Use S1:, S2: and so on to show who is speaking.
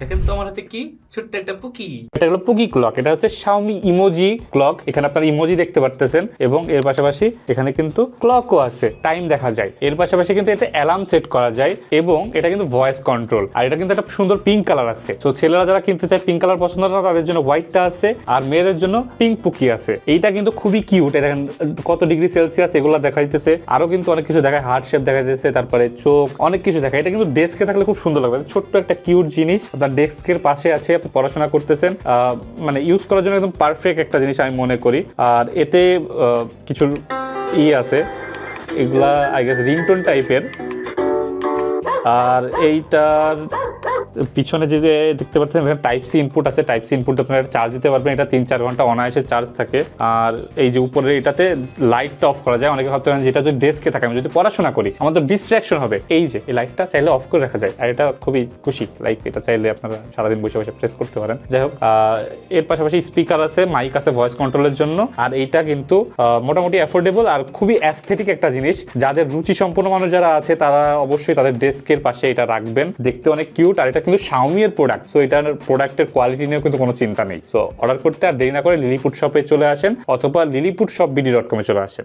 S1: দেখেন তো আমার হাতে কি ছোট্ট একটা পুকি।
S2: এটা হলো পুকি ক্লক। এটা হচ্ছে Xiaomi ইমোজি ক্লক। এখানে আপনারা ইমোজি দেখতে পারতেছেন এবং এর পাশাপাশি এখানে কিন্তু ক্লকও আছে, টাইম দেখা যায়। এর পাশাপাশি কিন্তু এতে অ্যালার্ম সেট করা যায় এবং এটা কিন্তু ভয়েস কন্ট্রোল। আর এটা কিন্তু একটা সুন্দর পিঙ্ক কালার আছে। তো ছেলেরা যারা কিনতে চায় পিঙ্ক কালার পছন্দ করে তাদের জন্য হোয়াইটটা আছে, আর মেয়েদের জন্য পিঙ্ক পুকি আছে। এইটা কিন্তু খুবই কিউট। এটা কত ডিগ্রি সেলসিয়াস এগুলো দেখা যাইতেছে, আরো কিন্তু অনেক কিছু দেখায়, হার্ট শেপ দেখা যাচ্ছে, তারপরে চোখ, অনেক কিছু দেখায়। এটা কিন্তু ডেস্কে থাকলে খুব সুন্দর লাগবে। ছোট্ট একটা কিউট জিনিস আপনার ডেস্কের পাশে আছে, আপনি পড়াশোনা করতেছেন, মানে ইউজ করার জন্য একদম পারফেক্ট একটা জিনিস আমি মনে করি। আর এতে কিছু আছে, এগুলা আই গেস রিংটোন টাইপের। আর এইটার পিছনে যে দেখতে পাচ্ছেন এখানে টাইপ সি ইনপুট আছে। টাইপ সি ইনপুট আপনারা চার্জ দিতে পারবেন। এটা 3-4 ঘন্টা অনায়াসে চার্জ থাকে। আর এই যে উপরে এটাতে লাইটটা অফ করা যায়। অনেকে ভাবতে পারেন যেটা যদি ডেস্কে থাকে, আমি যদি পড়াশোনা করি আমার তো ডিস্ট্রাকশন হবে, এই যে এই লাইটটা চাইলে অফ করে রাখা যায়। আর এটা খুবই খুশি লাইট, এটা চাইলে আপনারা সারাদিন বসে বসে প্রেস করতে পারেন। যাই হোক, এর পাশাপাশি স্পিকার আছে, মাইক আছে ভয়েস কন্ট্রোলের জন্য। আর এইটা কিন্তু মোটামুটি অ্যাফোর্ডেবল আর খুবই অ্যাস্থেটিক একটা জিনিস। যাদের রুচি সম্পন্ন মানুষ যারা আছে তারা অবশ্যই তাদের ডেস্কের পাশে এটা রাখবেন। দেখতে অনেক কিউট। আর এটা কিন্তু Xiaomi এর প্রোডাক্ট, সো এটার প্রোডাক্টের কোয়ালিটি নিয়েও কিন্তু কোনো চিন্তা নেই। সো অর্ডার করতে আর দেরি না করে লিলিপুট শপে চলে আসেন অথবা lilliputshopbd.com চলে আসেন।